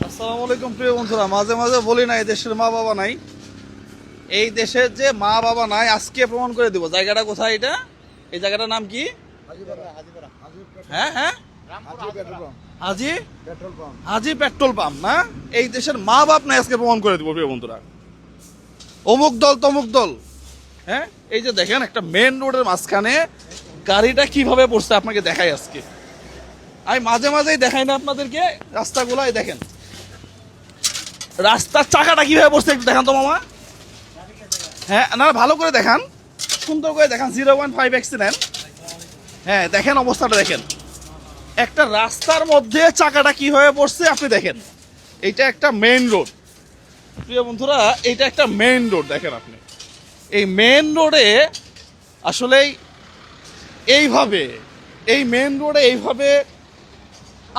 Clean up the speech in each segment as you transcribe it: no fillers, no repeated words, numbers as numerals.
আসসালামু আলাইকুম প্রিয় বন্ধুরা, মাঝে মাঝে বলি না এই দেশের মা বাবা নাই। এই দেশের যে মা বাবা নাই আজকে প্রমাণ করে দিব। জায়গাটা কোথায়? এটা এই জায়গাটার নাম কি? হ্যাঁ হ্যাঁ, হাজি হাজি পেট্রোল পাম্প না? এই দেশের মা বাপ নাই আজকে প্রমাণ করে দিব প্রিয় বন্ধুরা। অমুক দল তমুক দল, হ্যাঁ। এই যে দেখেন একটা মেন রোডের মাঝখানে গাড়িটা কিভাবে পড়ছে আপনাকে দেখাই আজকে। আমি মাঝে মাঝেই দেখাই না আপনাদেরকে রাস্তাগুলাই দেখেন, রাস্তার চাকাটা কিভাবে পড়ছে একটু দেখান তো মামা। হ্যাঁ না, ভালো করে দেখান, সুন্দর করে দেখান। 0.5 অ্যাক্সিডেন্ট। হ্যাঁ দেখেন অবস্থাটা দেখেন, একটা রাস্তার মধ্যে চাকাটা কিভাবে পড়ছে আপনি দেখেন। এইটা একটা মেইন রোড প্রিয় বন্ধুরা, এইটা একটা মেইন রোড। দেখেন আপনি এই মেইন রোডে আসলেই এইভাবে, এই মেইন রোডে এইভাবে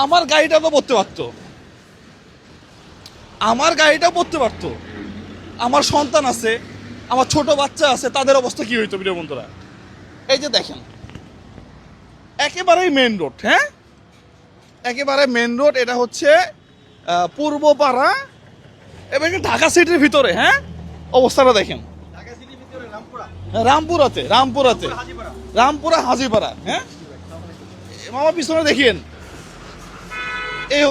আমার গাড়িটা তো পড়তে পারতো, আমার গাড়িটা পড়তে পারতো। আমার সন্তান আছে, আমার ছোট বাচ্চা আছে, তাদের অবস্থা কি হইতো প্রিয় বন্ধুরা? এই যে দেখেন একেবারেই মেন রোড, হ্যাঁ একেবারে মেন রোড। এটা হচ্ছে পূর্বপাড়া এবং ঢাকা সিটির ভিতরে। হ্যাঁ অবস্থাটা দেখেন, রামপুরাতে রামপুরাতে রামপুরা হাজিপাড়া। হ্যাঁ মামা পিছনে দেখিয়েন। এই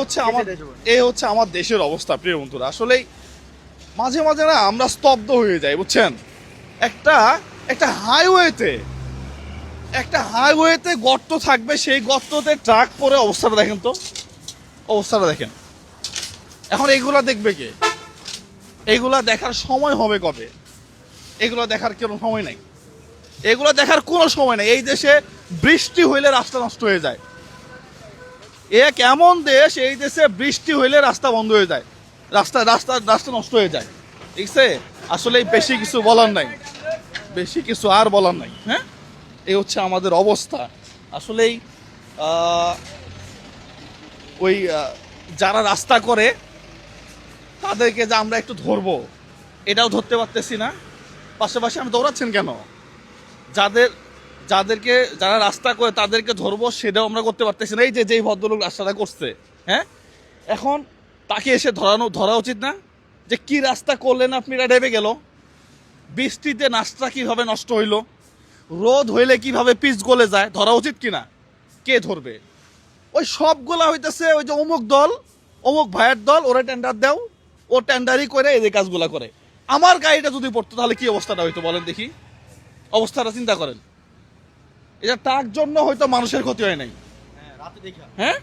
হচ্ছে আমার দেশের অবস্থা প্রিয় বন্ধুরা। আসলেই মাঝে মাঝে না আমরা স্তব্ধ হয়ে যাই, বুঝছেন। একটা হাইওয়েতে গর্ত থাকবে, সেই গর্ততে ট্রাক পরে অবস্থাটা দেখেন তো, অবস্থাটা দেখেন। এখন এইগুলা দেখবে কে? এইগুলা দেখার সময় হবে কবে? এগুলো দেখার কোনো সময় নাই, এগুলো দেখার কোনো সময় নাই। এই দেশে বৃষ্টি হইলে রাস্তা নষ্ট হয়ে যায়। এ কেমন দেশ, এই দেশে বৃষ্টি হইলে রাস্তা বন্ধ হয়ে যায়, রাস্তা নষ্ট হয়ে যায়। ঠিক আছে, আসলে বেশি কিছু বলার নাই, বেশি কিছু আর বলার নাই। হ্যাঁ এই হচ্ছে আমাদের অবস্থা। আসলেই ওই যারা রাস্তা করে তাদেরকে যে আমরা একটু ধরবো এটাও ধরতে পারতেছি না। পাশাপাশি আমি দৌড়াচ্ছেন কেন? যারা রাস্তা করে তাদেরকে ধরবো সেটাও আমরা করতে পারতেছি না। এই যে যেই ভদ্রলোক রাস্তাটা করছে, হ্যাঁ এখন তাকে এসে ধরা উচিত না? যে কি রাস্তা করলেন আপনি, এটা ডেবে গেল। বৃষ্টিতে রাস্তা কিভাবে নষ্ট হইলো, রোদ হইলে কিভাবে পিচ গলে যায়, ধরা উচিত কিনা? কে ধরবে? ওই সবগুলা হইতেছে ওই যে অমুক দল, অমুক ভাইয়ের দল, ওরা টেন্ডার দাও, ও টেন্ডারই করে এই কাজগুলা করে। আমার গাড়িটা যদি পড়তো তাহলে কি অবস্থাটা হইতো বলেন দেখি, অবস্থাটা চিন্তা করেন। এটা তার জন্য হয়তো মানুষের ক্ষতি হয় নাই। হ্যাঁ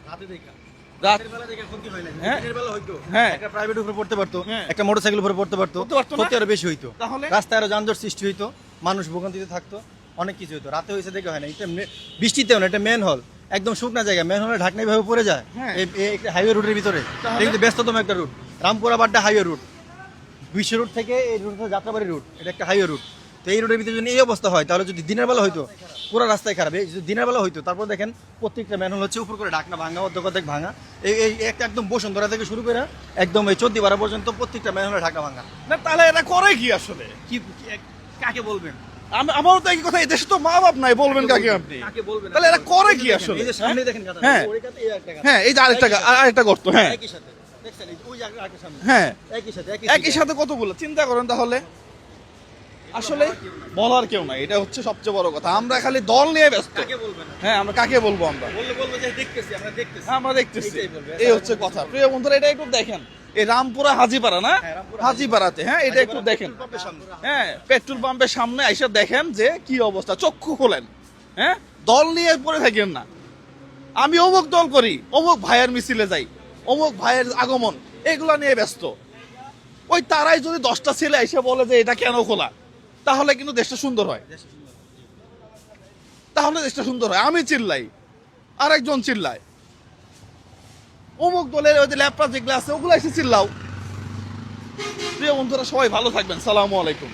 একটা প্রাইভেট উপরে পড়তে পারতো, একটা মোটরসাইকেল উপরে পড়তে পারতো, ক্ষতি আরো বেশি হইতো। রাস্তায় আরো যানজট সৃষ্টি হইতো, মানুষ ভোগান্তিতে থাকতো, অনেক কিছু হইতো। রাতে হয়েছে দেখে হয় না, এটা বৃষ্টিতেও না, এটা মেন হল, একদম শুকনা জায়গা। মেন হলে ঢাকনা ভাবে পড়ে যায় হাইওয়ে রুটের ভিতরে। কিন্তু ব্যস্ততম একটা route, Rampura Badda highway route, বিশ্ব রুট থেকে এই রুট যাত্রাবাড়ি রুট, এটা একটা হাইওয়ে রুট। তো এই রোডের ভিতরে যদি এই অবস্থা হয় তাহলে যদি দিনের বেলা হইতো পুরো রাস্তায় খারাপ, যদি দিনের বেলা হইতো। তারপর দেখেন প্রত্যেকটা ম্যানহোল হচ্ছে উপর করে ঢাকনা ভাঙা, অর্ধেক ভাঙা। এই একটা একদম বসুন্ধরা থেকে শুরু করে একদম এই 14 পর্যন্ত প্রত্যেকটা ম্যানহোলে ঢাকনা ভাঙা। না তাহলে এটা করে কি আসলে? কি কাকে বলবেন? আমারও তো একই কথা, এই দেশে তো মা বাপ নাই, বলবেন কাকে আপনি? তাহলে এটা করে কি আসলে? এই যে সামনে দেখেন গাদা, হ্যাঁ ওই কাতে এই একটা গাদা, হ্যাঁ এই যে আরেকটা গর্ত। হ্যাঁ একই সাথে দেখছেন, এই ওই জায়গার আগে সামনে, হ্যাঁ একই সাথে কতগুলো চিন্তা করেন তাহলে। আসলে বলার কেউ নাই, এটা হচ্ছে সবচেয়ে বড় কথা। আমরা খালি দল নিয়ে ব্যস্ত। হ্যাঁ আমরা কাকে বলবো? আমরা আমরা দেখতেছি, এই হচ্ছে কথা প্রিয় বন্ধুরা। এটা একটু দেখেন, এই রামপুরা হাজিপাড়া না, হাজিপাড়াতে। হ্যাঁ এটা একটু দেখেন, হ্যাঁ পেট্রোল পাম্পের সামনে এসে দেখেন যে কি অবস্থা, চক্ষু খোলেন। হ্যাঁ দল নিয়ে পড়ে থাকেন না। আমি অমুক দল করি, অমুক ভাইয়ের মিছিলে যাই, অমুক ভাইয়ের আগমন, এগুলা নিয়ে ব্যস্ত। ওই তারাই যদি 10টা ছেলে এসে বলে যে এটা কেন খোলা, তাহলে কিন্তু দেশটা সুন্দর হয়, তাহলে দেশটা সুন্দর হয়। আমি চিল্লাই, আরেকজন চিল্লায়, অমুক দলের ওই যে ল্যাপটপ যেগুলো আছে ওগুলো এসে চিল্লাও। প্রিয় বন্ধুরা সবাই ভালো থাকবেন, সালামু আলাইকুম।